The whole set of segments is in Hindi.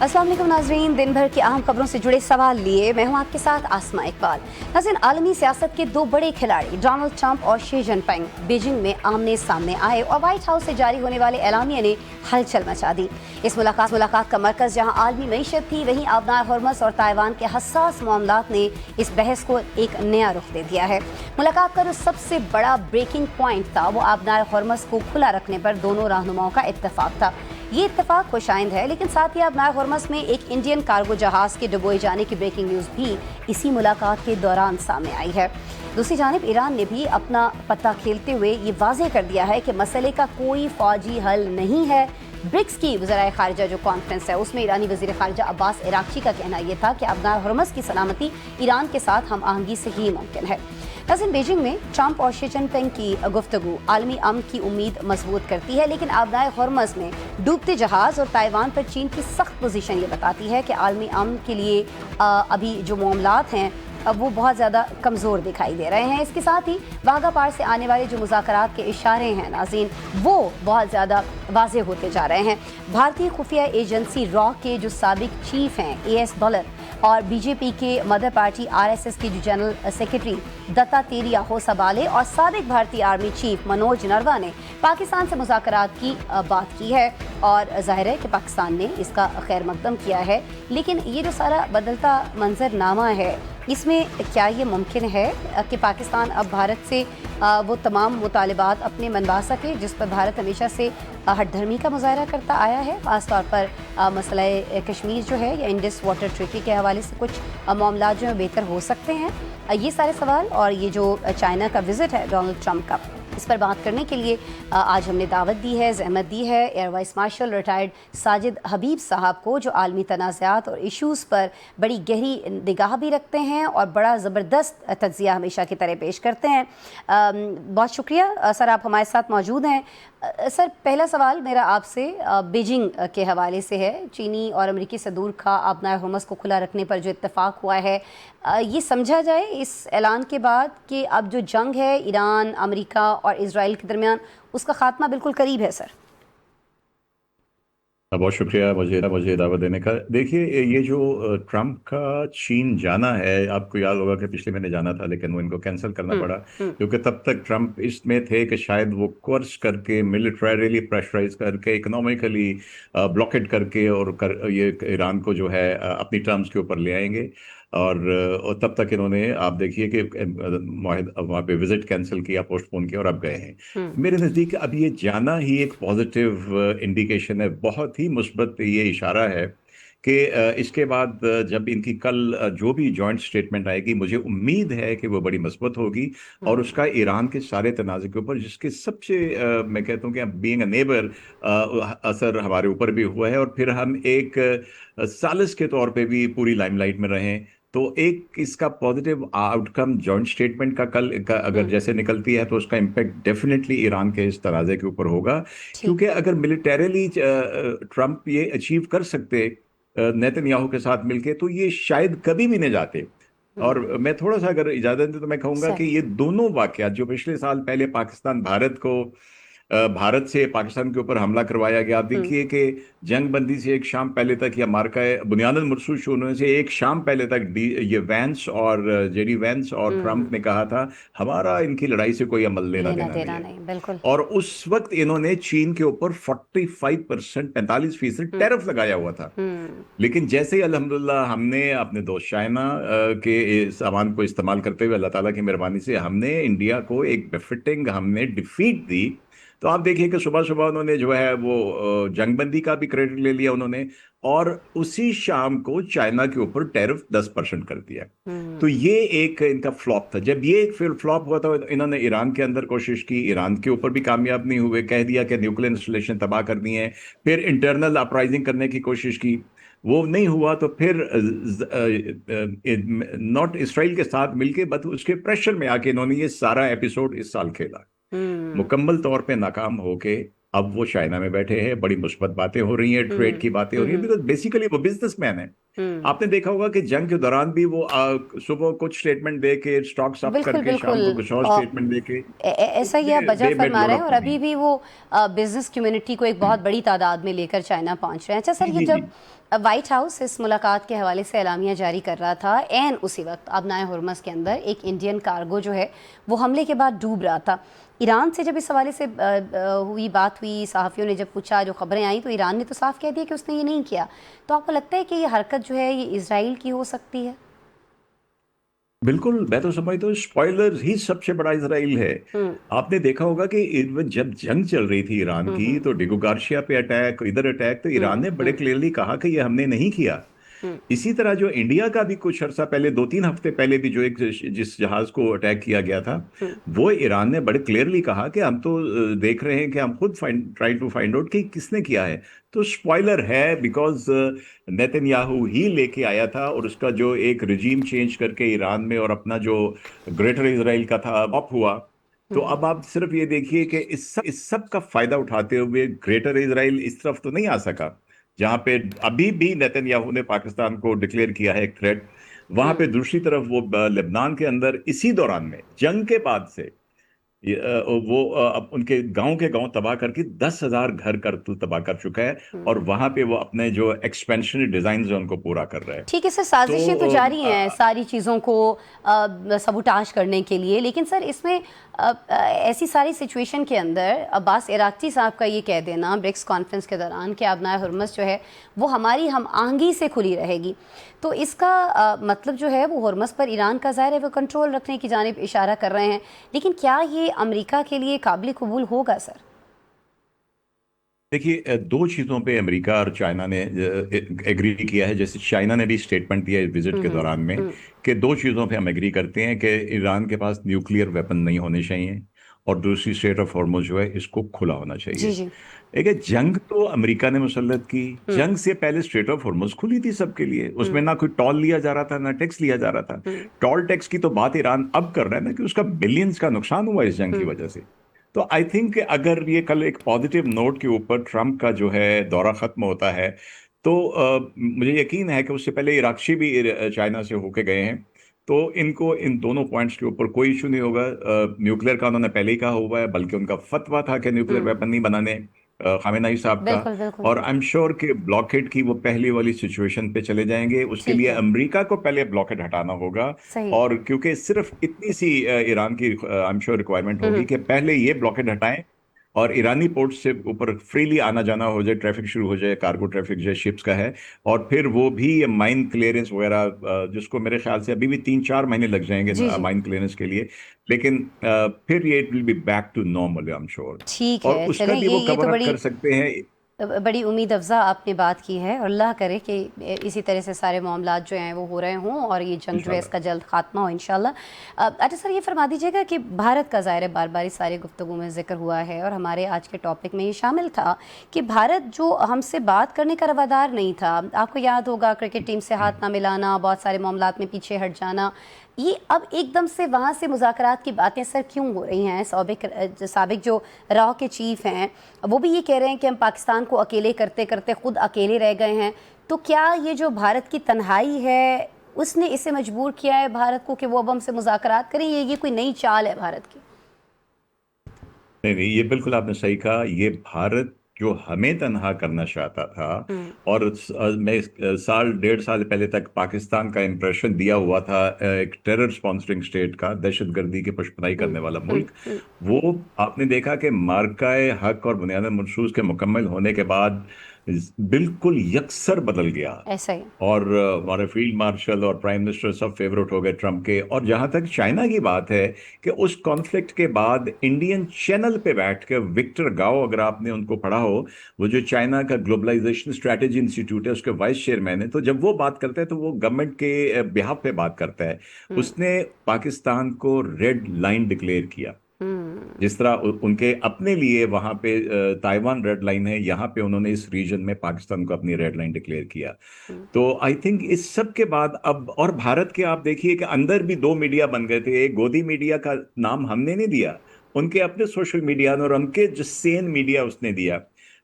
अस्सलाम वालेकुम नाज़रीन, दिन भर की अहम खबरों से जुड़े सवाल लिए मैं हूं आपके साथ आसमा इकबाल। नाज़रीन, आलमी सियासत के दो बड़े खिलाड़ी डोनाल्ड ट्रंप और शी जिनपिंग बीजिंग में आमने सामने आए और व्हाइट हाउस से जारी होने वाले एलामिया ने हलचल मचा दी। इस मुलाकात का मरकज़ जहां आलमी मईशत थी, वहीं आबनार हॉर्मस और ताइवान के हसास मामलात ने इस बहस को एक नया रुख दे दिया है। मुलाकात का जो सबसे बड़ा ब्रेकिंग पॉइंट था वो आबनार हॉर्मस को खुला रखने पर दोनों रहनुमाओं का इत्तेफाक था। ये इत्तेफाक खुशाइंद है, लेकिन साथ ही आबनार हॉर्मस में एक इंडियन कार्गो जहाज के डुबोए जाने की ब्रेकिंग न्यूज़ भी इसी मुलाकात के दौरान सामने आई है। दूसरी जानिब ईरान ने भी अपना पत्ता खेलते हुए ये वाज़ेह कर दिया है कि मसले का कोई फौजी हल नहीं है। ब्रिक्स की वज़राए ख़ारिजा जो कॉन्फ्रेंस है उसमें ईरानी वज़ीर ख़ारिजा अब्बास इराक़ची का कहना यह था कि आबनार हॉर्मस की सलामती ईरान के साथ हम आहंगी से ही मुमकिन है। नाज़रीन, बीजिंग में ट्रंप और शी जिनपिंग की गुफ्तगू आलमी अमन की उम्मीद मजबूत करती है, लेकिन आबनार हॉर्मस में डूबते जहाज़ और ताइवान पर चीन की सख्त पोजीशन ये बताती है कि आलमी अमन के लिए अभी जो मामलात हैं अब वो बहुत ज़्यादा कमज़ोर दिखाई दे रहे हैं। इसके साथ ही वाघा पार से आने वाले जो मुज़ाकरात के इशारे हैं नाज़रीन, वो बहुत ज़्यादा वाज़े होते जा रहे हैं। भारतीय खुफिया एजेंसी रॉ के जो साबिक चीफ हैं AS डॉलर और बीजेपी के मदर पार्टी RSS के जो जनरल सेक्रेटरी दत्तात्रेय होसबाले और साबिक भारतीय आर्मी चीफ मनोज नरवा ने पाकिस्तान से मुज़ाकरात की बात की है और जाहिर है कि पाकिस्तान ने इसका खैर मकदम किया है। लेकिन ये जो सारा बदलता मंजरनामा है, इसमें क्या ये मुमकिन है कि पाकिस्तान अब भारत से वो तमाम मुतालिबात अपने मनवा सके जिस पर भारत हमेशा से हठधर्मी का मुजाहरा करता आया है? ख़ास तौर पर मसला कश्मीर जो है या इंडस वाटर ट्रीटी के हवाले से कुछ मामला जो है बेहतर हो सकते हैं। ये सारे सवाल और ये जो चाइना का विज़िट है डोनाल्ड ट्रंप का, इस पर बात करने के लिए आज हमने दावत दी है, ज़हमत दी है air vice marshal retired Sajid Habib साहब को, जो आलमी तनाज़ात और इशूज़ पर बड़ी गहरी निगाह भी रखते हैं और बड़ा ज़बरदस्त तज्ज़िया हमेशा की तरह पेश करते हैं। बहुत शुक्रिया सर, आप हमारे साथ मौजूद हैं। सर, पहला सवाल मेरा आपसे बीजिंग के हवाले से है। चीनी और अमेरिकी सदूर का आबनार हॉर्मस को खुला रखने पर जो इत्तेफाक हुआ है, ये समझा जाए इस ऐलान के बाद कि अब जो जंग है ईरान, अमेरिका और इजराइल के दरमियान, उसका खात्मा बिल्कुल करीब है? सर, बहुत शुक्रिया मुझे दावत देने का। देखिए, ये जो ट्रम्प का चीन जाना है, आपको याद होगा कि पिछले महीने जाना था लेकिन वो इनको कैंसिल करना पड़ा, क्योंकि तब तक ट्रम्प इसमें थे कि शायद वो कोर्स करके, मिलिटरीली प्रेशराइज करके, इकोनॉमिकली ब्लॉकेट करके ये ईरान को जो है अपनी टर्म्स के ऊपर ले आएंगे। और तब तक इन्होंने, आप देखिए कि वहाँ पे विजिट कैंसिल किया, पोस्टपोन किया और अब गए हैं। मेरे नज़दीक अब ये जाना ही एक पॉजिटिव इंडिकेशन है, बहुत ही मुस्बत ये इशारा है कि इसके बाद जब इनकी कल जो भी जॉइंट स्टेटमेंट आएगी, मुझे उम्मीद है कि वो बड़ी मजबूत होगी और उसका ईरान के सारे तनाज़े के ऊपर, जिसके सबसे मैं कहता हूँ कि बीइंग अ नेबर असर हमारे ऊपर भी हुआ है, और फिर हम एक सालिस के तौर पे भी पूरी लाइमलाइट में रहें। तो एक इसका पॉजिटिव आउटकम जॉइंट स्टेटमेंट का अगर जैसे निकलती है तो उसका इम्पैक्ट डेफिनेटली ईरान के इस तनाज़े के ऊपर होगा, क्योंकि अगर मिलिटरीली ट्रम्प ये अचीव कर सकते नेतन्याहू के साथ मिलके, तो ये शायद कभी भी नहीं जाते। और मैं थोड़ा सा अगर इजाजत दे तो मैं कहूंगा कि ये दोनों वाकयात जो पिछले साल पहले भारत से पाकिस्तान के ऊपर हमला करवाया गया, आप देखिए कि जंग बंदी से एक शाम पहले तक, या मार्का बुनियादन मरसूख शुरू होने से एक शाम पहले तक ये वैंस और जेडी वैंस और ट्रम्प ने कहा था हमारा इनकी लड़ाई से कोई अमल लेना देना नहीं है। बिल्कुल। और उस वक्त इन्होंने चीन के ऊपर 45%, 45% टैरिफ लगाया हुआ था। लेकिन जैसे ही अल्हम्दुलिल्लाह हमने अपने दोस्त चाइना के सामान को इस्तेमाल करते हुए, अल्लाह ताला की मेहरबानी से हमने इंडिया को एक बेफिटिंग हमने डिफीट दी, तो आप देखिए कि सुबह सुबह उन्होंने जो है वो जंगबंदी का भी क्रेडिट ले लिया उन्होंने, और उसी शाम को चाइना के ऊपर टैरिफ 10% कर दिया। तो ये एक इनका फ्लॉप था। जब ये एक फिर फ्लॉप हुआ तो इन्होंने ईरान के अंदर कोशिश की, ईरान के ऊपर भी कामयाब नहीं हुए, कह दिया कि न्यूक्लियर इंस्टॉलेशन तबाह करनी है। फिर इंटरनल अपराइजिंग करने की कोशिश की, वो नहीं हुआ, तो फिर नॉट इसराइल के साथ मिलके बस उसके प्रेशर में आके इन्होंने ये सारा एपिसोड इस साल खेला, मुकम्मल तौर पे नाकाम होके अब वो चाइना में बैठे हैं, बड़ी मुस्बत बातें हो रही हैं, ट्रेड की बातें हो रही हैं, बिकॉज बेसिकली वो बिजनेसमैन है। आपने देखा होगा कि जंग के दौरान भी वो सुबह कुछ स्टेटमेंट दे के, स्टॉक्स अप बिल्कुल करके, शाम बिल्कुल। को कुछ और स्टेटमेंट दे के, तो ऐसा ही आप वजह दे मेड फरमा लॉट रहे हैं, ऑफ और मनी। अभी भी वो बिजनेस कम्युनिटी को एक बहुत बड़ी तादाद में लेकर चाइना पहुंच रहे हैं। अच्छा सर, जी ये जी जी। जब वाइट हाउस इस मुलाकात के हवाले से एलामिया जारी कर रहा था, एन उसी वक्त अबनाए हुर्मस के अंदर एक इंडियन कार्गो जो है वो हमले के बाद डूब रहा था। ईरान से जब इस हवाले से बात हुई, सहाफ़ियों ने जब पूछा, जो खबरें आई, तो ईरान ने तो साफ कह दिया कि उसने ये नहीं किया। तो आपको लगता है कि ये हरकत जो है ये इसराइल की हो सकती है? बिल्कुल, मैं तो समझता हूँ स्पॉइलर ही सबसे बड़ा इसराइल है। हम्म आपने देखा होगा कि जब जंग चल रही थी ईरान हम्म की, हम्म तो डिगो गार्शिया पे अटैक, इधर अटैक, तो ईरान ने बड़े हम्म क्लियरली कहा कि ये हमने नहीं किया। हम्म इसी तरह जो इंडिया का भी कुछ अरसा पहले, 2-3 हफ्ते पहले भी जो एक जिस जहाज को अटैक किया गया था, हम्म वो ईरान ने बड़े क्लियरली कहा कि हम तो देख रहे हैं कि हम खुद ट्राई टू फाइंड आउट कि किसने किया है। तो स्पॉइलर है, बिकॉज नेतन्याहू ही लेके आया था, और उसका जो एक रिजीम चेंज करके ईरान में और अपना जो ग्रेटर इसराइल का था ऑफ हुआ। तो अब आप सिर्फ ये देखिए कि इस सब का फायदा उठाते हुए ग्रेटर इसराइल इस तरफ तो नहीं आ सका, जहां पे अभी भी नेतन्याहू ने पाकिस्तान को डिक्लेयर किया है एक थ्रेट। वहां पे हम्म दूसरी तरफ वो लेबनान के अंदर इसी दौरान में जंग के बाद से वो अब उनके गांव के गांव तबाह करके 10,000 घर कर तबाह कर चुका है। और हम्म। वहां पे वो अपने जो एक्सपेंशनरी डिजाइन है उनको पूरा कर रहा है। ठीक है सर, साजिशें तो तो जारी हैं सारी चीज़ों को सबूटाश करने के लिए, लेकिन सर इसमें ऐसी सारी सिचुएशन के अंदर अब्बास इराक्ची साहब का ये कह देना ब्रिक्स कॉन्फ्रेंस के दौरान कि अबनाए हुर्मस जो है वो हमारी हम आहंगी से खुली रहेगी, तो इसका मतलब जो है वो हुर्मस पर ईरान का ज़ाहिर है वो कंट्रोल रखने की जानिब इशारा कर रहे हैं। लेकिन क्या ये अमेरिका के लिए काबिल कबूल होगा सर? देखिए, दो चीजों पे अमेरिका और चाइना ने एग्री किया है। जैसे चाइना ने भी स्टेटमेंट दिया है विजिट के दौरान में, हम्म। कि दो चीजों पे हम एग्री करते हैं कि ईरान के पास न्यूक्लियर वेपन नहीं होने चाहिए, और दूसरी स्ट्रेट ऑफ हॉर्मुज जो है इसको खुला होना जी चाहिए। जी। एक है, जंग तो अमेरिका ने मुसल्लत की। हम्म जंग से पहले स्ट्रेट ऑफ हॉर्मुज खुली थी सबके लिए, उसमें हम्म ना कोई टॉल लिया जा रहा था ना टैक्स लिया जा रहा था। हम्म टॉल टैक्स की तो बात ईरान अब कर रहा है ना, कि उसका बिलियंस का नुकसान हुआ इस जंग की हम्म वजह से। तो आई थिंक अगर ये कल एक पॉजिटिव नोट के ऊपर ट्रम्प का जो है दौरा खत्म होता है, तो मुझे यकीन है कि उससे पहले इराकशी भी चाइना से होके गए हैं। तो इनको इन दोनों पॉइंट्स के ऊपर कोई इशू नहीं होगा। न्यूक्लियर का उन्होंने पहले ही कहा हुआ है, बल्कि उनका फतवा था कि न्यूक्लियर हम्म। वेपन नहीं बनाने, खामेनेई साहब का। बिल्कुल बिल्कुल। और आई एम श्योर कि ब्लॉकेड की वो पहली वाली सिचुएशन पे चले जाएंगे। उसके ठीक लिए है। अमेरिका को पहले ब्लॉकेड हटाना होगा। सही। और क्योंकि सिर्फ इतनी सी ईरान की आई एम श्योर रिक्वायरमेंट होगी हम्म। कि पहले ये ब्लॉकेड हटाएं, और ईरानी पोर्ट से ऊपर फ्रीली आना जाना हो जाए, ट्रैफिक शुरू हो जाए, कार्गो ट्रैफिक जो शिप्स का है। और फिर वो भी ये माइन क्लियरेंस वगैरह, जिसको मेरे ख्याल से अभी भी 3-4 महीने लग जाएंगे जी जी। माइन क्लियरेंस के लिए। लेकिन फिर ये it will be back to normal, I am sure. ठीक और है, उसका चलें, भी वो ये तो कवर अप बड़ी कर सकते हैं। बड़ी उम्मीद अफ़ज़ा आपने बात की है, और अल्लाह करे कि इसी तरह से सारे मामलात जो हैं वो हो रहे हों और ये जंग जो है इंशाल्लाह। इसका जल्द खात्मा हो इंशाल्लाह। अच्छा सर, ये फरमा दीजिएगा कि भारत का ज़ाहिर है बार बार इस सारी गुफ्तगू में ज़िक्र हुआ है, और हमारे आज के टॉपिक में ये शामिल था कि भारत जो हमसे बात करने का रवादार नहीं था, आपको याद होगा क्रिकेट टीम से हाथ ना मिलाना, बहुत सारे मामलात में पीछे हट जाना, ये अब एकदम से वहाँ से मुज़ाकरात की बातें सर क्यों हो रही हैं? साबिक जो रॉ के चीफ़ हैं वो भी ये कह रहे हैं कि हम पाकिस्तान को अकेले करते करते ख़ुद अकेले रह गए हैं। तो क्या ये जो भारत की तन्हाई है उसने इसे मजबूर किया है भारत को कि वो अब हमसे मुज़ाकरात करें? ये कोई नई चाल है भारत की? नहीं नहीं, ये बिल्कुल आपने सही कहा। ये भारत जो हमें तनहा करना चाहता था, हम्म और मैं 1.5 साल पहले तक पाकिस्तान का इंप्रेशन दिया हुआ था एक टेरर स्पॉन्सरिंग स्टेट का, दहशतगर्दी की पुष्पनाई करने वाला मुल्क। हम्म। वो आपने देखा कि मार्काए हक और बुनियाद मनसूस के मुकम्मल होने के बाद बिल्कुल यकसर बदल गया। ऐसा ही। और हमारे फील्ड मार्शल और प्राइम मिनिस्टर सब फेवरेट हो गए ट्रम्प के। और जहां तक चाइना की बात है, कि उस कॉन्फ्लिक्ट के बाद इंडियन चैनल पे बैठ के विक्टर गाओ, अगर आपने उनको पढ़ा हो, वो जो चाइना का ग्लोबलाइजेशन स्ट्रेटेजी इंस्टीट्यूट है उसके वाइस चेयरमैन है, तो जब वो बात करते हैं तो वो गवर्नमेंट के बिहाफ पे बात करता है। हम्म उसने पाकिस्तान को रेड लाइन डिक्लेयर किया। हम्म जिस तरह उनके अपने लिए वहां पे ताइवान रेड लाइन है, यहाँ पे उन्होंने इस रीजन में पाकिस्तान को अपनी रेड लाइन डिक्लेयर किया। हम्म तो आई थिंक इस सब के बाद अब, और भारत के आप देखिए कि अंदर भी दो मीडिया बन गए थे। एक गोदी मीडिया का नाम हमने नहीं दिया, उनके अपने सोशल मीडिया और उनके जो सेन मीडिया उसने दिया,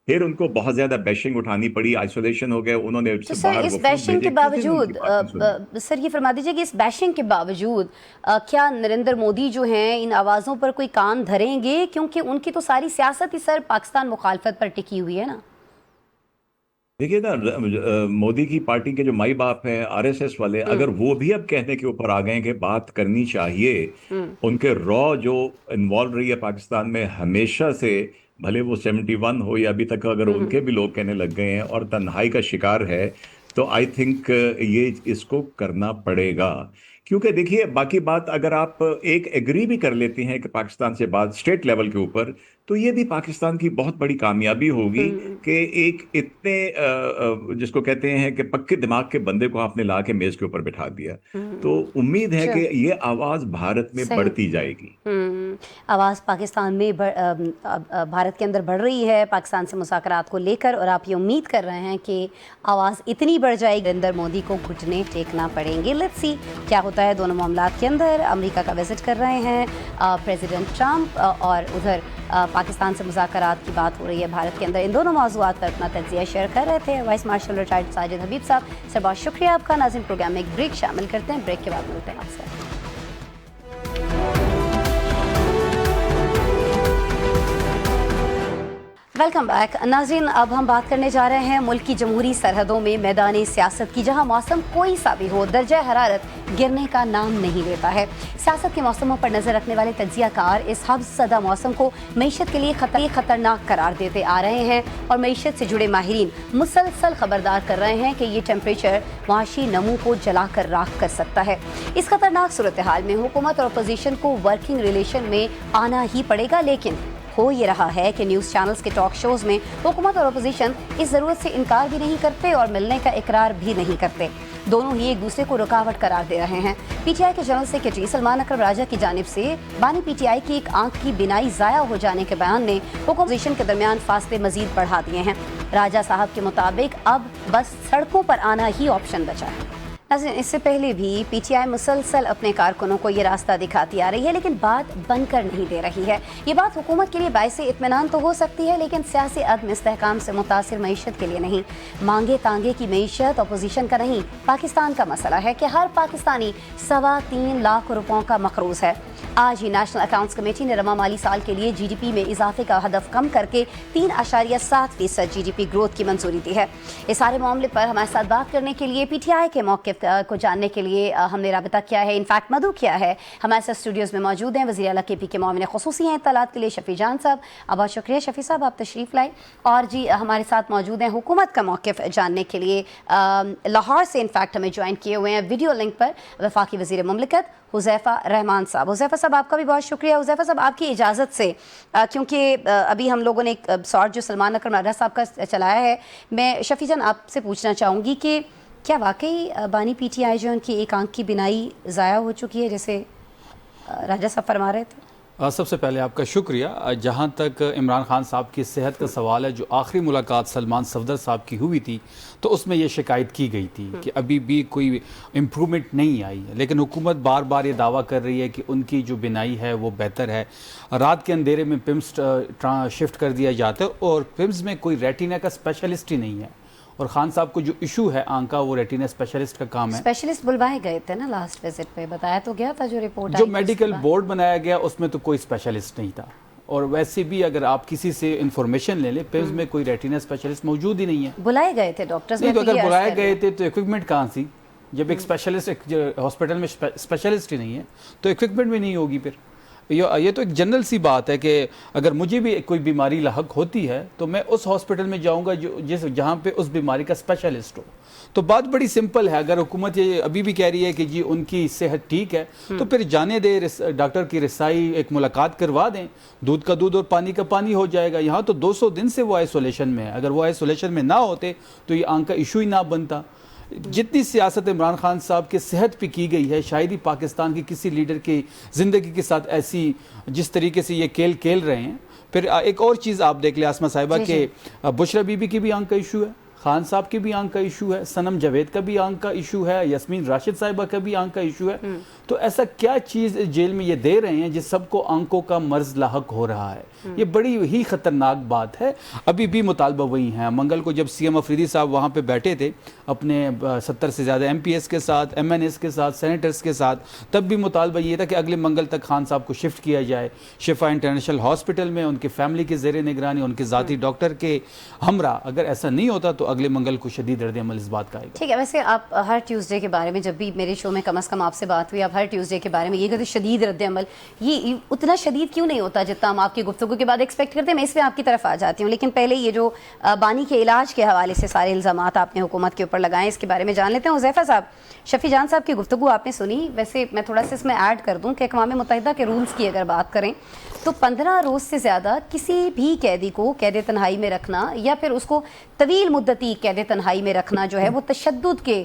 फिर उनको बहुत ज्यादा बैशिंग उठानी पड़ी, आइसोलेशन हो गए, उन्होंने तो उससे सर बाहर इस वफूद बैशिंग के भेजे, किसी ने उनकी बावजूद बात नहीं सुनी। सर ये फरमा दीजिए कि इस बैशिंग के बावजूद क्या नरेंद्र मोदी जो हैं इन आवाज़ों पर कोई कान धरेंगे, क्योंकि उनकी तो सारी सियासत ही सर पाकिस्तान मुखालफत पर टिकी हुई है ना। देखिए ना, मोदी की पार्टी के जो माई बाप हैं आरएसएस वाले, अगर वो भी अब कहने के ऊपर आ गए हैं कि बात करनी चाहिए, उनके रॉ जो इन्वॉल्व रही है पाकिस्तान में हमेशा से, भले वो 71 हो या अभी तक, अगर उनके भी लोग कहने लग गए हैं और तन्हाई का शिकार है, तो आई थिंक ये इसको करना पड़ेगा। क्योंकि देखिए, बाकी बात अगर आप एक एग्री भी कर लेते हैं कि पाकिस्तान से बात स्टेट लेवल के ऊपर, तो ये भी पाकिस्तान की बहुत बड़ी कामयाबी होगी कि एक इतने जिसको कहते हैं कि पक्के दिमाग के बंदे को आपने ला के मेज के ऊपर बिठा दिया। तो उम्मीद है कि ये आवाज भारत में सही। बढ़ती जाएगी। आवाज़ पाकिस्तान में भारत के अंदर बढ़ रही है पाकिस्तान से मुज़ाकरात को लेकर, और आप ये उम्मीद कर रहे हैं कि आवाज़ इतनी बढ़ जाएगी नरेंद्र मोदी को घुटने टेकना पड़ेंगे। लेट्स सी क्या होता है दोनों मामलात के अंदर। अमेरिका का विजिट कर रहे हैं प्रेसिडेंट ट्रंप, और उधर पाकिस्तान से मुज़ाकरात की बात हो रही है भारत के अंदर। इन दोनों मौज़ूआत पर अपना तज्ज़िया शेयर कर रहे थे vice marshal retired Sajid Habib साहब। सर बहुत शुक्रिया आपका। नाज़रीन, प्रोग्राम में एक ब्रेक शामिल करते हैं, ब्रेक के बाद मिलते हैं आपसे। वेलकम बैक नाज़रीन। अब हम बात करने जा रहे हैं मुल्क की जमहूरी सरहदों में मैदानी सियासत की, जहां मौसम कोई सा भी हो, दर्जा हरारत गिरने का नाम नहीं लेता है। सियासत के मौसमों पर नजर रखने वाले तज्जियाकार इस हब्सज़दा मौसम को मईशत के लिए खतरनाक करार देते आ रहे हैं, और मईशत से जुड़े माहिरीन मुसलसल खबरदार कर रहे हैं कि ये टेम्परेचर माशी नमू को जलाकर राख कर सकता है। इस खतरनाक सूरत हाल में हुकूमत और अपोजिशन को वर्किंग रिलेशन में आना ही पड़ेगा, लेकिन हो ये रहा है कि न्यूज़ चैनल्स के टॉक शोज़ में हुकूमत और अपोजिशन इस ज़रूरत से इनकार भी नहीं करते और मिलने का इकरार भी नहीं करते। दोनों ही एक दूसरे को रुकावट करार दे रहे हैं। पीटीआई के जनरल सेक्रेटरी सलमान अकरम राजा की जानिब से बानी पीटीआई की एक आंख की बिनाई ज़ाया हो जाने के बयान ने अपोजिशन के दरमियान फासले मजीद बढ़ा दिए हैं। राजा साहब के मुताबिक अब बस सड़कों पर आना ही ऑप्शन बचा है। इससे पहले भी पीटीआई मुसलसल अपने कारकुनों को ये रास्ता दिखाती आ रही है, लेकिन बात बनकर नहीं दे रही है। ये बात हुकूमत के लिए बाइसे इत्मीनान तो हो सकती है, लेकिन सियासी अदम इस्तेहकाम से मुतासिर मईशत के लिए नहीं। मांगे तांगे की मईशत अपोजिशन का नहीं, पाकिस्तान का मसला है कि हर पाकिस्तानी 3.25 लाख रुपयों का मकरूज है। आज ही नेशनल अकाउंट्स कमेटी ने रवा माली साल के लिए जीडीपी में इजाफे का हदफ कम करके 3.7% जीडीपी ग्रोथ की मंजूरी दी है। इस सारे मामले पर हमारे साथ बात करने के लिए, पीटीआई के मौक़िफ़ को जानने के लिए हमने राबिता किया है, इनफैक्ट मधु किया है। हमारे साथ स्टूडियोज़ में मौजूद हैं वज़ीर आला KP के मुआविन ख़ुसूसी हैं इत्तलात के लिए शफ़ी जान साहब। बहुत शुक्रिया शफ़ी साहब, आप तशरीफ़ लाए। और जी हमारे साथ मौजूद हैं हुकूमत का मौक़िफ़ जानने के लिए, लाहौर से इनफैक्ट हमें ज्वाइन किए हुए हैं वीडियो लिंक पर वफाकी वज़ीर मुमलिकत हुज़ैफ़ा रहमान साहब। हुज़ैफ़ा साहब आपका भी बहुत शुक्रिया। हुज़ैफ़ा साहब आपकी इजाज़त से, क्योंकि अभी हम लोगों ने एक शॉर्ट जो सलमान अकरम राजा साहब का चलाया है, मैं शफ़ी जान आपसे पूछना चाहूँगी कि क्या वाकई बानी पीटीआई जो उनकी एक आंख की बिनाई ज़ाया हो चुकी है, जैसे राजा साहब फरमा रहे थे? सबसे पहले आपका शुक्रिया। जहाँ तक इमरान खान साहब की सेहत का सवाल है, जो आखिरी मुलाकात सलमान सफदर साहब की हुई थी तो उसमें ये शिकायत की गई थी कि अभी भी कोई इम्प्रूवमेंट नहीं आई है, लेकिन हुकूमत बार बार ये दावा कर रही है कि उनकी जो बिनाई है वो बेहतर है। रात के अंधेरे में पिम्स शिफ्ट कर दिया जाता है, और पिम्स में कोई रेटिना का स्पेशलिस्ट ही नहीं है, और खान साहब को जो इशू है आंख का, वो रेटिना स्पेशलिस्ट का काम है। स्पेशलिस्ट बुलवाए गए थे ना लास्ट विजिट पे, बताया तो गया था जो रिपोर्ट जो मेडिकल बोर्ड बनाया गया उसमें तो कोई स्पेशलिस्ट नहीं था, और वैसे भी अगर आप किसी से इंफॉर्मेशन ले लें, पिम्स में कोई रेटिना स्पेशलिस्ट मौजूद ही नहीं है। बुलाए गए थे डॉक्टर्स, नहीं तो अगर बुलाए गए थे तो इक्विपमेंट कहाँ थी? जब एक स्पेशलिस्ट, एक हॉस्पिटल में स्पेशलिस्ट ही नहीं है तो इक्विपमेंट भी नहीं होगी। फिर ये तो एक जनरल सी बात है कि अगर मुझे भी कोई बीमारी लाहक होती है तो मैं उस हॉस्पिटल में जाऊंगा जहाँ पे उस बीमारी का स्पेशलिस्ट हो। तो बात बड़ी सिंपल है। अगर हुकूमत ये अभी भी कह रही है कि जी उनकी सेहत ठीक है, तो फिर जाने दे, डॉक्टर की रिसाई, एक मुलाकात करवा दें, दूध का दूध और पानी का पानी हो जाएगा। यहाँ तो 200 दिन से वो आइसोलेशन में है, अगर वो आइसोलेशन में ना होते तो ये आंख का इशू ही ना बनता। जितनी सियासत इमरान खान साहब के सेहत पे की गई है, शायद ही पाकिस्तान की किसी लीडर की ज़िंदगी के साथ ऐसी, जिस तरीके से ये खेल रहे हैं। फिर एक और चीज़ आप देख लें आसमा साहिबा के, बुशरा बीबी की भी आंख का इशू है, खान साहब की भी आंख का इशू है, सनम जावेद का भी आंख का इशू है, यास्मीन राशिद साहिबा का भी आंख का इशू है। तो ऐसा क्या चीज़ जेल में ये दे रहे हैं जिस सबको आंखों का मर्ज लाहक हो रहा है? ये बड़ी ही खतरनाक बात है। अभी भी मुतालबा वही है। मंगल को जब सीएम अफरीदी साहब वहाँ पे बैठे थे अपने 70 से ज़्यादा MPs के साथ, MNs के साथ, सेनेटर्स के साथ, तब भी मुतालबा ये था कि अगले मंगल तक खान साहब को शिफ्ट किया जाए शिफा इंटरनेशनल हॉस्पिटल में, उनकी फैमिली के ज़ेर निगरानी, उनके ज़ाती डॉक्टर के हमरा। अगर ऐसा नहीं होता तो अगले मंगल को शदीद रद्द-ए-अमल इस बात का आएगा। ठीक है, वैसे आप हर ट्यूसडे के बारे में, जब भी मेरे शो में कम से कम आपसे बात हुई, आप हर ट्यूसडे के बारे में ये कहते शदीद रद्द-ए-अमल, ये उतना शदीद क्यों नहीं होता जितना हम आपकी गुफ्तगू के बाद एक्सपेक्ट करते हैं? मैं इसमें आपकी तरफ आ जाती हूँ, लेकिन पहले ये जो बानी के इलाज के हवाले से सारे इल्ज़ामात आपने हुकूमत के ऊपर लगाए, इसके बारे में जान लेते हैं। हुज़ैफा साहब, शफी जान साहब की गुफ्तगू आपने सुनी। वैसे मैं थोड़ा सा इसमें ऐड कर दूँ कि अक़वाम मुत्तहिदा के रूल्स की अगर बात करें तो 15 रोज़ से ज़्यादा किसी भी कैदी को कैद तन्हाई में रखना या फिर उसको तवील मुद्दती कैद तन्हाई में रखना जो है वो तशद्दुद के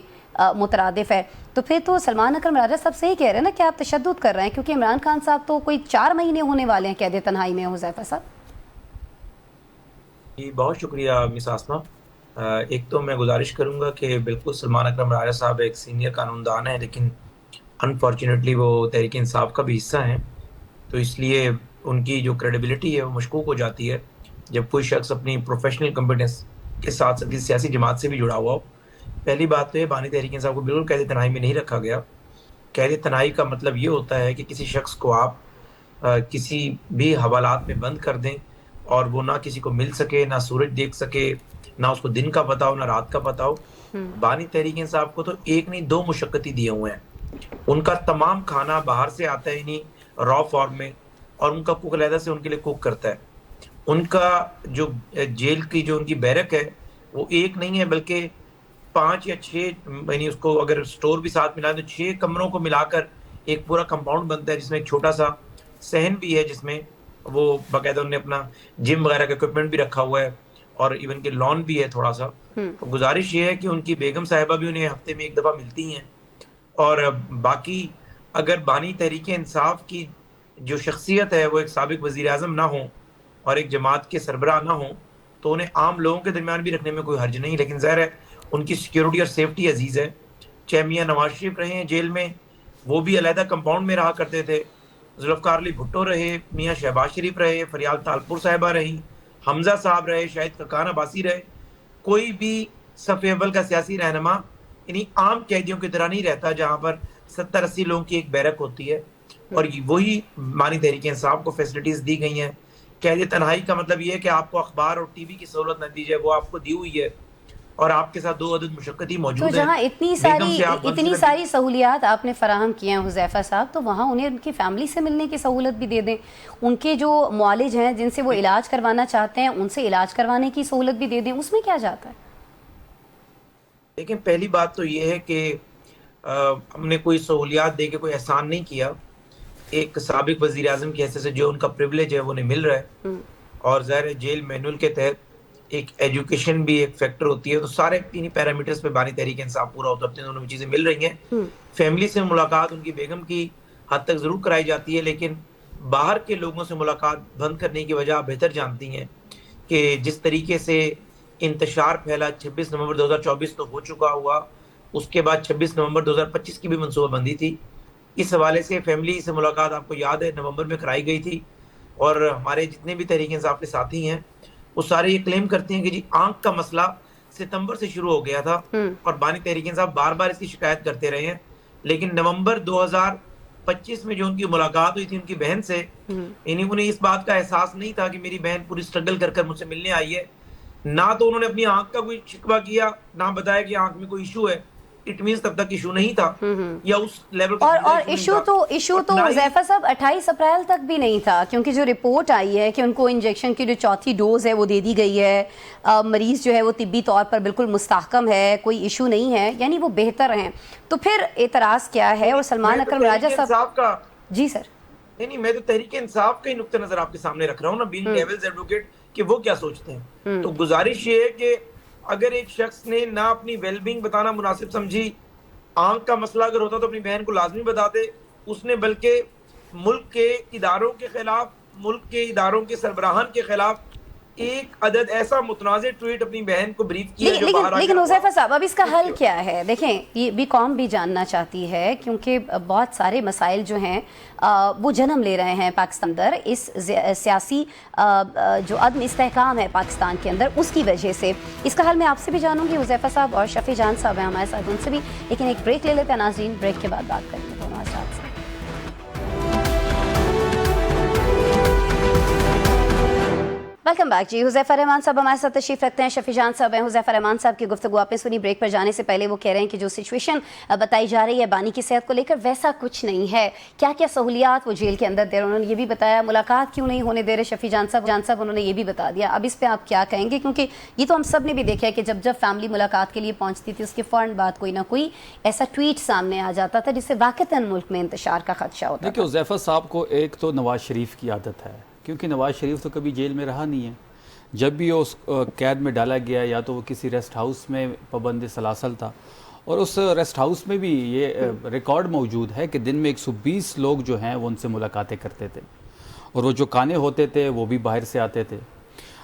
मुतरादिफ है। तो फिर तो सलमान अकरम राजा साहब सही कह रहे हैं ना कि आप तशद्दुद कर रहे हैं, क्योंकि इमरान खान साहब तो कोई 4 महीने होने वाले हैं कैद तन्हाई में। हुज़ैफा साहब जी, बहुत शुक्रिया मिस आसमा। एक तो मैं गुजारिश करूंगा कि बिल्कुल सलमान अकरम राजा साहब एक सीनियर कानूनदान हैं, लेकिन अनफॉर्चुनेटली वो तहरीक इंसाफ का भी हिस्सा हैं, तो इसलिए उनकी जो क्रेडिबिलिटी है वो मशकूक हो जाती है जब कोई शख्स अपनी प्रोफेशनल कॉम्पिटेंस के साथ साथ किसी सियासी जमात से भी जुड़ा हुआ हो। पहली बात तो ये, बानी तहरीक इंसाफ को बिल्कुल कैद तन्हाई में नहीं रखा गया। कैद तन्हाई का मतलब ये होता है कि किसी शख्स को आप किसी भी हवालात में बंद कर दें और वो ना किसी को मिल सके, ना सूरज देख सके, ना उसको दिन का पता हो, ना रात का पता हो। बानी तहरीक इंसाफ को तो एक नहीं 2 मुशक्कती दिए हुए हैं। उनका तमाम खाना बाहर से आता है नहीं रॉ फॉर्म में, और उनका कुक अलहदा से उनके लिए कुक करता है। उनका जो जेल की जो उनकी बैरक है वो एक नहीं है बल्कि 5 या 6, यानी उसको अगर स्टोर भी साथ मिला तो 6 कमरों को मिलाकर एक पूरा कंपाउंड बनता है, जिसमें एक छोटा सा सहन भी है, जिसमें वो बाकायदा उन्होंने अपना जिम वगैरह का इक्विपमेंट भी रखा हुआ है और इवन के लॉन भी है थोड़ा सा। तो गुजारिश ये है कि उनकी बेगम साहिबा भी उन्हें हफ्ते में एक दफ़ा मिलती हैं, और बाकी अगर बानी तहरीक इंसाफ की जो शख्सियत है वो एक साबिक वज़ीर आज़म ना हो और एक जमात के सरबराह ना हो, तो उन्हें आम लोगों के दरमियान भी रखने में कोई हर्ज नहीं। लेकिन ज़ाहिर है उनकी सिक्योरिटी और सेफ्टी अजीज़ है। चाहे मियाँ नवाज शरीफ रहे हैं जेल में, वो भी अलहदा कंपाउंड में रहा करते थे। जुल्फ़िकार अली भुट्टो रहे, मियाँ शहबाज शरीफ रहे, फरियाल तालपुर साहिबा रही, हमजा साहब रहे, शाहिद खकान अब्बासी रहे। कोई भी सफ़े अव्वल का सियासी रहनुमा यानी आम कैदियों की तरह नहीं रहता, जहाँ पर 70-80 लोगों की एक बैरक होती है। और वही बानी तहरीक इंसाफ को फैसिलिटीज़ दी गई हैं। कैद तन्हाई का मतलब ये है कि आपको अखबार और टीवी की सहूलत न दी जाए, वो आपको दी हुई है और आपके साथ 2 अदद मुशक्कती मौजूद है। तो जहाँ इतनी सारी सहूलियात आपने फराहम किए हैं हुज़ैफा साहब, तो वहाँ उन्हें उनकी फैमिली से मिलने की सहूलत भी दे दें। उनके जो मुआलिज हैं जिनसे वो इलाज करवाना चाहते हैं उनसे इलाज करवाने की सहूलत भी दे दें। उसमें क्या जाता है? लेकिन पहली बात तो ये है कि हमने कोई सहूलियात दे के कोई एहसान नहीं किया। एक साबिक वज़ीर आज़म की हैसियत से जो उनका प्रिविलेज है वो उन्हें मिल रहा है, और ज़ाहिर है जेल मैनुअल के तहत एक एजुकेशन भी एक फैक्टर होती है। तो सारे इन्हीं पैरामीटर्स पे बानी तहरीक इंसाफ पूरा उतरते हैं, दोनों चीज़ें मिल रही हैं। फैमिली से मुलाकात उनकी बेगम की हद तक ज़रूर कराई जाती है, लेकिन बाहर के लोगों से मुलाकात बंद करने की वजह आप बेहतर जानती हैं कि जिस तरीके से इंतशार फैला 26 नवंबर 2024 तो हो चुका हुआ, उसके बाद 26 नवंबर 2025 की भी मनसूबाबंदी थी। इस हवाले से फैमिली से मुलाकात आपको याद है नवंबर में कराई गई थी, और हमारे जितने भी तहरीक इंसाफ के साथी हैं वो सारे ये क्लेम करते हैं कि जी आंख का मसला सितंबर से शुरू हो गया था, और बानी तहरीक इंसाफ बार बार इसकी शिकायत करते रहे हैं। लेकिन नवंबर 2025 में जो उनकी मुलाकात हुई थी उनकी बहन से, यानी उन्हें इस बात का एहसास नहीं था कि मेरी बहन पूरी स्ट्रगल कर कर मुझसे मिलने आई है। ना तो उन्होंने अपनी आंख का कोई शिकवा किया, ना बताया कि आंख में कोई इशू है। इट मींस तब तक इशू नहीं था या उस लेवल का और इशू तो हुज़ैफा साहब 28 अप्रैल तक भी नहीं था, क्योंकि जो रिपोर्ट आई है कि उनको इंजेक्शन की जो 4थी डोज है वो दे दी गई है। मरीज जो है वो तिब्बी तौर पर बिल्कुल मुस्तहकम है, कोई इशू नहीं है, यानी वो बेहतर हैं। तो फिर एतराज़ क्या है? और सलमान अकरम राजा साहब का जी सर नहीं, मैं तो तहरीक इंसाफ का ही नुक्ता नजर आपके सामने रख रहा हूँ ना, बीइंग डेविल्स एडवोकेट, कि वो क्या सोचते हैं। तो गुजारिश ये है कि अगर एक शख्स ने ना अपनी वेलबींग बताना मुनासिब समझी, आंख का मसला अगर होता तो अपनी बहन को लाजमी बताते, उसने बल्कि मुल्क के इदारों के खिलाफ, मुल्क के इदारों के सरबराहान के खिलाफ एक अदद ऐसा मुतनाज़िर ट्वीट अपनी बहन को ब्रीफ किया जो बाहर आ लेकिन गया। हुज़ैफा साहब, अब इसका हल क्या है? देखें, ये भी कौम भी जानना चाहती है, क्योंकि बहुत सारे मसाइल जो हैं वो जन्म ले रहे हैं पाकिस्तान अंदर, इस सियासी जो अदम इस्तेहकाम है पाकिस्तान के अंदर, उसकी वजह से। इसका हल मैं आपसे भी जानूंगी, हुज़ैफा साहब और शफी जान साहब हैं हमारे साथ, उनसे भी। लेकिन एक ब्रेक ले लेते हैं नाज़रीन, ब्रेक के बाद बात करेंगे दोनों हज़रात से। वेलकम बैक जी। हुज़ैफा रहमान साहब हमारे साथ तशरीफ रखते हैं, शफी जान साहब हैं। हुज़ैफा रहमान साहब की गुफ्तगू आपने सुनी। ब्रेक पर जाने से पहले वो कह रहे हैं कि जो सिचुएशन बताई जा रही है बानी की सेहत को लेकर, वैसा कुछ नहीं है। क्या क्या सहूलियात वो जेल के अंदर दे रहे हैं, उन्होंने ये भी बताया। मुलाकात क्यों नहीं होने दे रहे शफी जान साहब उन्होंने ये भी बता दिया। अब इस पर आप क्या कहेंगे? क्योंकि ये तो हम सब ने भी देखा है कि जब जब फैमिली मुलाकात के लिए पहुँचती थी, उसके फ़ौरन बाद कोई ना कोई ऐसा ट्वीट सामने आ जाता था जिससे वाक़तन मुल्क में इंतशार का खदशा होता था। देखिए, हुज़ैफा साहब को एक तो नवाज शरीफ की आदत है, क्योंकि नवाज शरीफ तो कभी जेल में रहा नहीं है। जब भी उस कैद में डाला गया, या तो वो किसी रेस्ट हाउस में पाबंद सलासल था, और उस रेस्ट हाउस में भी ये रिकॉर्ड मौजूद है कि दिन में 120 लोग जो हैं वो उनसे मुलाकातें करते थे, और वो जो काने होते थे वो भी बाहर से आते थे।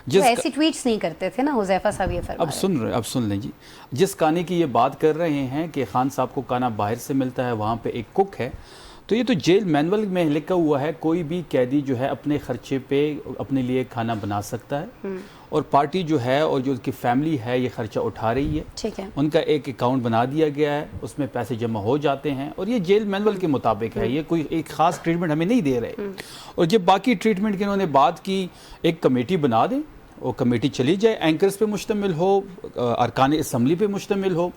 जिस ऐसी ट्वीट्स नहीं करते थे ना हुज़ैफा साहब, ये फरमा अब सुन लें जी। जिस काने की ये बात कर रहे हैं कि खान साहब को काना बाहर से मिलता है, वहाँ पे एक कुक है, तो ये तो जेल मैनुअल में लिखा हुआ है, कोई भी कैदी जो है अपने खर्चे पे अपने लिए खाना बना सकता है, और पार्टी जो है और जो उसकी फैमिली है ये खर्चा उठा रही है। ठीक है, उनका एक अकाउंट बना दिया गया है, उसमें पैसे जमा हो जाते हैं, और ये जेल मैनुअल के मुताबिक है, ये कोई एक ख़ास ट्रीटमेंट हमें नहीं दे रहे। और जब बाकी ट्रीटमेंट की इन्होंने बात की, एक कमेटी बना दें, वो कमेटी चली जाए, एंकर्स पे मुश्तमिल हो, अरकान असम्बली पे मुश्तमिल हो,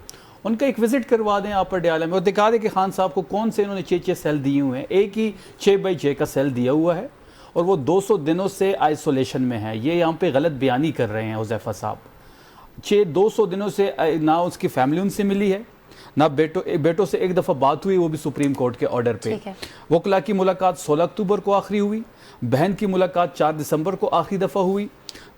उनका एक विज़िट करवा दें आप पटियाला में, और दिखा दें कि खान साहब को कौन से इन्होंने 6 सेल दिए हुए हैं। एक ही 6x6 का सेल दिया हुआ है, और वो 200 दिनों से आइसोलेशन में है। ये यहाँ पे गलत बयानी कर रहे हैं हुज़ैफा साहब। 200 दिनों से ना उसकी फैमिली उनसे मिली है, ना बेटों से एक दफ़ा बात हुई, वो भी सुप्रीम कोर्ट के ऑर्डर पे। वकला की मुलाकात 16 अक्टूबर को आखिरी हुई, बहन की मुलाकात 4 दिसंबर को आखिरी दफ़ा हुई।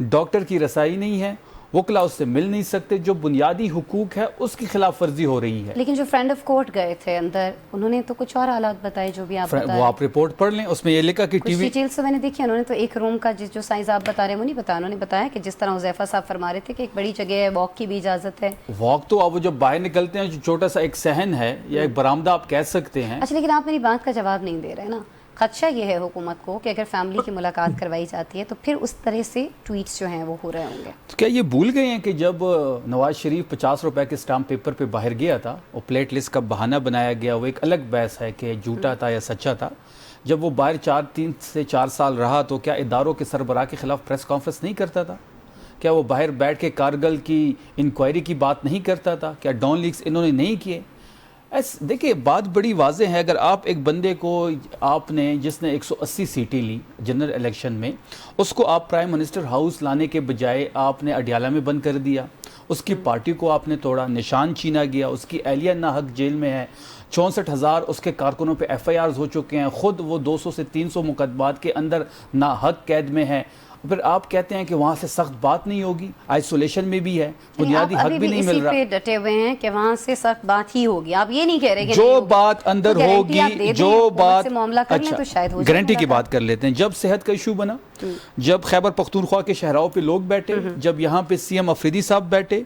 डॉक्टर की रसाई नहीं है, वकला उससे मिल नहीं सकते, जो बुनियादी हुकूक है उसकी खिलाफ वर्जी हो रही है। लेकिन जो फ्रेंड ऑफ कोर्ट गए थे अंदर, उन्होंने तो कुछ और हालात बताए, जो भी आप वो आप रिपोर्ट पढ़ लें, उसमें ये लिखा कि टीवी डिटेल्स तो मैंने देखी। उन्होंने तो एक रूम का जो साइज आप बता रहे हैं वो नहीं बताया। उन्होंने बताया कि जिस तरह हुज़ैफा साहब फरमा रहे थे कि एक बड़ी जगह है, वॉक की भी इजाजत है। वॉक तो आप वो जब बाहर निकलते हैं, जो छोटा सा एक सहन है या एक बरामदा आप कह सकते हैं। अच्छा, लेकिन आप मेरी बात का जवाब नहीं दे रहे ना। खदशा ये है हुकूमत को कि अगर फैमिली की मुलाकात करवाई जाती है तो फिर उस तरह से ट्वीट्स जो हैं वो हो रहे होंगे। तो क्या ये भूल गए हैं कि जब नवाज शरीफ 50 रुपए के स्टाम्प पेपर पे बाहर गया था, और प्लेट लिस्ट का बहाना बनाया गया, वो एक अलग बहस है कि झूठा था या सच्चा था। जब वो बाहर 3 से 4 साल रहा, तो क्या इदारों के सरबराह के खिलाफ प्रेस कॉन्फ्रेंस नहीं करता था? क्या वो बाहर बैठ के कारगिल की इंक्वायरी की बात नहीं करता था? क्या डॉन लीक्स इन्होंने नहीं किए? देखिए, बात बड़ी वाज़ेह है। अगर आप एक बंदे को, आपने जिसने 180 सीटें ली जनरल इलेक्शन में, उसको आप प्राइम मिनिस्टर हाउस लाने के बजाय आपने अडियाला में बंद कर दिया, उसकी पार्टी को आपने तोड़ा, निशान छीना गया, उसकी एहलिया नाहक जेल में है, 64,000 उसके कारकुनों पे FIRs हो चुके हैं, ख़ुद वो 200 से 300 मुकदमात के अंदर नाहक कैद में है। फिर आप कहते हैं कि वहाँ से सख्त बात नहीं होगी, आइसोलेशन में भी है, बुनियादी हक भी नहीं मिल रहा। पे डटे हुए हैं कि वहाँ से सख्त बात ही होगी। आप ये नहीं कह रहे कि जो बात अंदर होगी, जो बात मामला कर लें तो शायद हो जाए। गारंटी की बात कर लेते हैं। जब सेहत का इशू बना, जब खैबर पख्तूनख्वा के शहराओं पे लोग बैठे, जब यहाँ पे CM अफरीदी साहब बैठे,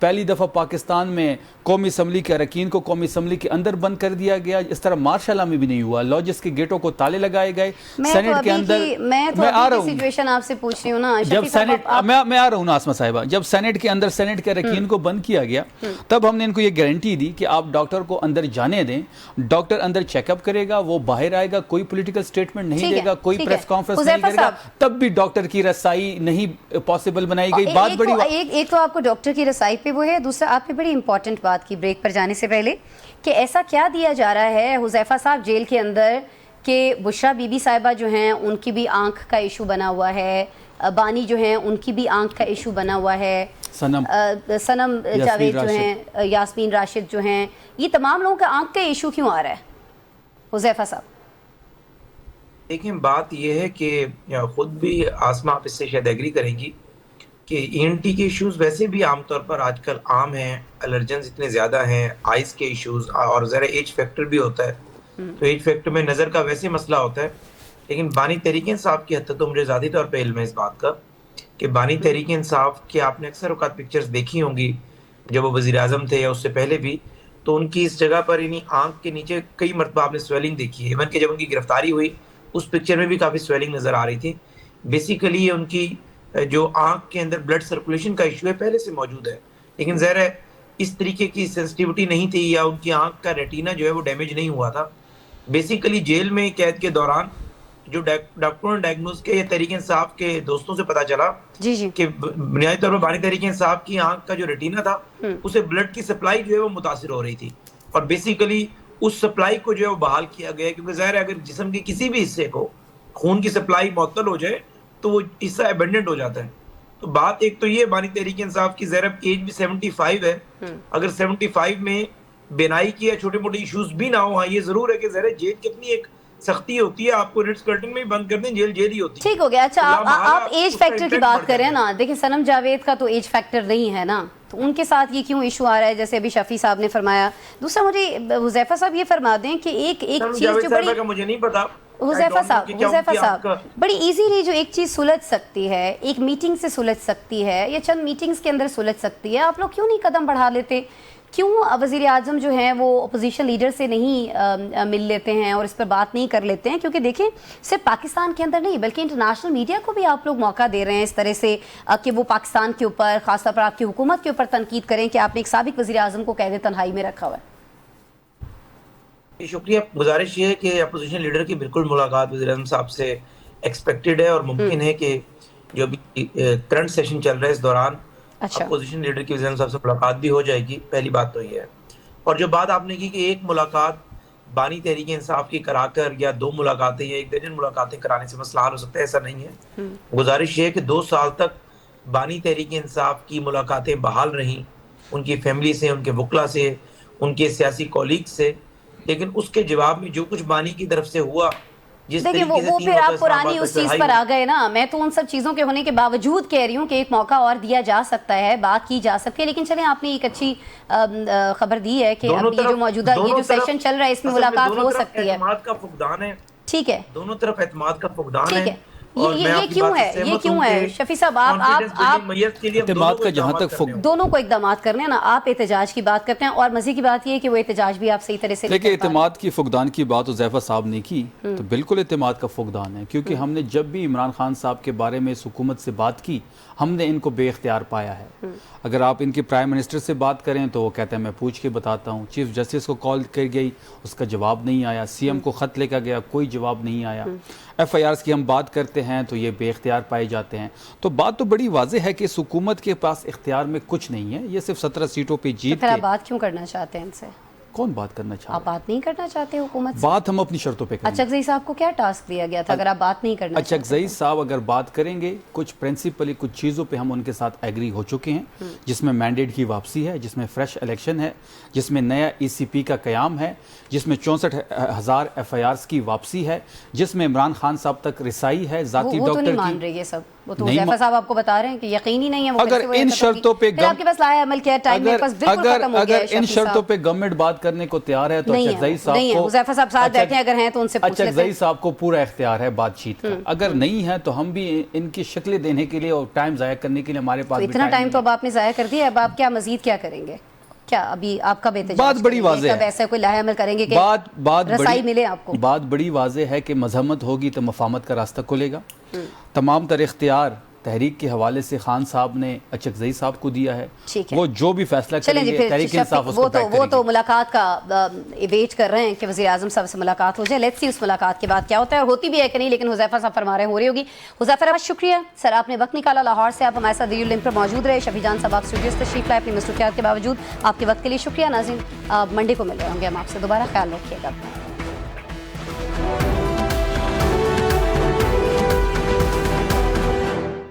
पहली दफ़ा पाकिस्तान में कौमी असम्बली के अरकान को कौमी असम्बली के अंदर बंद कर दिया गया। इस तरह मार्शल में भी नहीं हुआ, लॉजिस के गेटों को ताले लगाए गए, सेनेट के अंदर। मैं आ रहा हूँ, सिचुएशन आपसे पूछ रही हूँ ना, जब सेनेट मैं आ रहा हूँ ना आसमा साहिबा, जब सेनेट के अंदर सेनेट के अरकान को बंद किया गया, तब हमने इनको ये गारंटी दी कि आप डॉक्टर को अंदर जाने दें, डॉक्टर अंदर चेकअप करेगा, वो बाहर आएगा, कोई पॉलिटिकल स्टेटमेंट नहीं देगा, कोई प्रेस कॉन्फ्रेंस नहीं करेगा, तब भी डॉक्टर की रसाई नहीं पॉसिबल बनाई गई। बात बड़ी एक तो आपको डॉक्टर की रसाई पे वो है, दूसरा आपने बड़ी इंपॉर्टेंट बात की ब्रेक पर जाने से पहले कि ऐसा क्या दिया जा रहा है हुज़ैफा साहब जेल के अंदर कि बुशरा बीबी साहिबा जो हैं उनकी भी आंख का इशू बना हुआ है, बानी जो हैं उनकी भी आंख का इशू बना हुआ है, सनम जावेद जो हैं, यास्मीन राशिद जो हैं, ये तमाम लोगों का आंख का इशू क्यों आ रहा है हुज़ैफा साहब? देखिए, बात यह है कि खुद भी आसमा आप इससे शायद एग्री करेंगी कि ENT के इश्यूज वैसे भी आमतौर पर आजकल आम हैं, एलर्जेंस इतने ज़्यादा हैं, आइज़ के इश्यूज, और ज़रा एज फैक्टर भी होता है, तो एज फैक्टर में नज़र का वैसे मसला होता है। लेकिन बानी तहरीक इंसाफ की हद तक तो मुझे ज़ाती तौर पे इल्म है इस बात का कि बानी तहरीक इंसाफ के आपने अक्सर औकात पिक्चर्स देखी होंगी जब वो वज़ीर आज़म थे या उससे पहले भी, तो उनकी इस जगह पर यानी आँख के नीचे कई मरतबा आपने स्वेलिंग देखी है। इवन कि जब उनकी गिरफ्तारी हुई उस पिक्चर में भी काफ़ी स्वेलिंग नज़र आ रही थी। बेसिकली ये उनकी जो आँख के अंदर ब्लड सर्कुलेशन का इशू है पहले से मौजूद है, लेकिन ज़ाहिर है इस तरीके की सेंसिटिविटी नहीं थी या उनकी आँख का रेटिना जो है वो डैमेज नहीं हुआ था। बेसिकली जेल में कैद के दौरान जो डॉक्टरों ने डायग्नोज किया, ये तहरीक इंसाफ के दोस्तों से पता चला जी कि बुनियादी तौर पर बानी तहरीक इंसाफ की आंख का जो रेटिना था उसे ब्लड की सप्लाई जो है वो मुतासिर हो रही थी, और बेसिकली उस सप्लाई को जो है वो बहाल किया गया, क्योंकि जाहिर है अगर जिस्म के किसी भी हिस्से को खून की सप्लाई मुअत्तल हो जाए तो वो हिस्सा एबेंडेंट हो जाता है। तो बात एक तो ये बानी तहरीक इंसाफ की ज़ाहिर एज भी 75 है, अगर 75 में बेनाई की या छोटे मोटे इश्यूज भी ना हो, हाँ ये जरूर है कि ज़ाहिर जेल की अपनी एक सख्ती होती है, आपको रिट्स कर्टन में बंद कर दें जेल जेल ही होती है। ठीक हो गया। अच्छा, आप एज फैक्टर की बात करें ना, देखिए सनम जावेद का तो एज फैक्टर नहीं है ना, तो उनके साथ ये क्यों इशू आ रहा है, जैसे अभी शफी साहब ने फरमाया। दूसरा मुझे हुज़ैफा साहब ये फरमा दें कि एक चीज जो बड़ी, मुझे नहीं पता हुज़ैफा साहब बड़ी इजीली जो एक चीज सुलझ सकती है, एक मीटिंग से सुलझ सकती है या चंद मीटिंग्स के अंदर सुलझ सकती है, आप लोग क्यों नहीं कदम बढ़ा लेते? क्यों वज़ीर आज़म जो हैं वो अपोजिशन लीडर से नहीं मिल लेते हैं और इस पर बात नहीं कर लेते हैं? क्योंकि देखें सिर्फ पाकिस्तान के अंदर नहीं बल्कि इंटरनेशनल मीडिया को भी आप लोग मौका दे रहे हैं इस तरह से कि वो पाकिस्तान के ऊपर, खासतौर पर आपकी हुकूमत के ऊपर तनकीद करें कि आपने एक साबिक वज़ीर आज़म को कैद तन्हाई में रखा हुआ है। शुक्रिया। गुजारिश ये है कि अपोजिशन लीडर की बिल्कुल मुलाकात वज़ीर आज़म साहब से एक्सपेक्टेड है और मुमकिन है कि जो अभी करंट सेशन चल रहा है इस दौरान अपोजिशन लीडर की वज़ीर आज़म साहब से मुलाकात भी हो जाएगी। पहली बात तो ये है। और जो बात आपने की कि एक मुलाकात बानी तहरीक इंसाफ की कराकर या 2 मुलाकातें या 1 दर्जन मुलाकातें कराने से मसला हल हो सकता है, ऐसा नहीं है। गुजारिश ये है कि 2 साल तक बानी तहरीक इंसाफ की मुलाकातें बहाल रहीं, उनकी फैमिली से, उनके वकला से, उनके सियासी कॉलीग से, लेकिन उसके जवाब में जो कुछ बानी की तरफ से हुआ, देखिए वो फिर आप पुरानी उस चीज पर आ गए ना। मैं तो उन सब चीजों के होने के बावजूद कह रही हूँ कि एक मौका और दिया जा सकता है, बात की जा सकती है। लेकिन चलें, आपने एक अच्छी खबर दी है कि अब ये जो मौजूदा ये जो सेशन चल रहा है इसमें मुलाकात हो सकती है। एतमाद का फुकदान है, ठीक है, दोनों तरफ एतमाद का फुकदान है। ये क्यों है, ये क्यों है शफी साहब? आप एतमाद का जहाँ तक दोनों को इकदामात करने हैं ना, आप एहतजाज की बात करते हैं और मजे की बात ये है कि वो एहतजाज भी आप सही तरह से देखिए। एतमाद की फुकदान की बात हुज़ैफा साहब ने की तो बिल्कुल एतमाद का फुकदान है, क्योंकि हमने जब भी इमरान खान साहब के बारे में इस हुकूमत से बात की हमने इनको बेख्तियार पाया है। अगर आप इनके प्राइम मिनिस्टर से बात करें तो वो कहते हैं मैं पूछ के बताता हूँ। चीफ जस्टिस को कॉल कर गई, उसका जवाब नहीं आया। सीएम को ख़त लेकर गया, कोई जवाब नहीं आया। FIRs की हम बात करते हैं तो ये बेख्तियार पाए जाते हैं। तो बात तो बड़ी वाज़ेह है कि इस हुकूमत के पास इख्तियार में कुछ नहीं है, ये सिर्फ 17 सीटों पर जीत के। बात क्यों करना चाहते हैं इनसे? कौन बात करना चाहते? आप बात नहीं करना चाहते हुकूमत से? बात हम अपनी शर्तों पे करेंगे। अचकज़ई साहब को क्या टास्क दिया गया था अगर आप बात नहीं करना चाहते? अचकज़ई साहब अगर बात करेंगे, कुछ प्रिंसिपली कुछ चीज़ों पे हम उनके साथ एग्री हो चुके हैं, जिसमें मैंडेट की वापसी है, जिसमें फ्रेश इलेक्शन है, जिसमें नया ECP का क़याम है, जिसमें 64,000 FIRs की वापसी है, जिसमें इमरान खान साहब तक रिसाई है ज़ाती डॉक्टर की। मान रही है सब वो तो हुज़ैफा साहब आपको बता रहे हैं कि यकीन ही नहीं है। वो अगर इन शर्तों पे आपके पास लाया अमल किया टाइम मेरे पास बिल्कुल खत्म हो गया है। इन शर्तों पे गवर्नमेंट बात करने को तैयार है तो अचकज़ई साहब को, हुज़ैफा साहब साथ बैठे हैं अगर हैं तो उनसे पूछ लेते हैं। अचकज़ई साहब को पूरा इख्तियार है बातचीत का। अगर नहीं है तो हम भी इनकी शक्लें देने के लिए और टाइम ज़ाया करने के लिए हमारे पास इतना टाइम तो अब आपने ज़ाया कर दिया, अब आप क्या मजीद क्या करेंगे? क्या अभी आपका बेहतर बात बड़ी वाज़ेह है, ऐसा कोई लाहे अमल करेंगे कि बात रसाई मिले आपको? बात बड़ी वाज़ेह है कि मजम्मत होगी तो मफामत का रास्ता खुलेगा। तमाम तर इख्तियार तहरीक के हवाले से खान साहब ने अचकज़ई साहब को दिया है, वो जो भी फैसला करेंगे तहरीक इंसाफ उसको बैक करेगी। वो तो मुलाकात का वेट कर रहे हैं कि वज़ीर आज़म साहब से मुलाकात हो जाए। लेट्स सी उस मुलाकात के बाद क्या होता है और होती भी है कि नहीं, लेकिन हुज़ैफा साहब फरमा रहे हो रही होगी। हुज़ैफा साहब शुक्रिया सर, आपने वक्त निकाला, लाहौर से आप हमारे साथ वीडियो लिंक पर मौजूद रहे। शफी जान साहब आप स्टूडियो से तशरीफ लाए, अपनी मसरूफियात के बावजूद आपके वक्त के लिए शुक्रिया। नाज़रीन मंडे को मिल रहे होंगे हम आपसे दोबारा, ख्याल रखिएगा।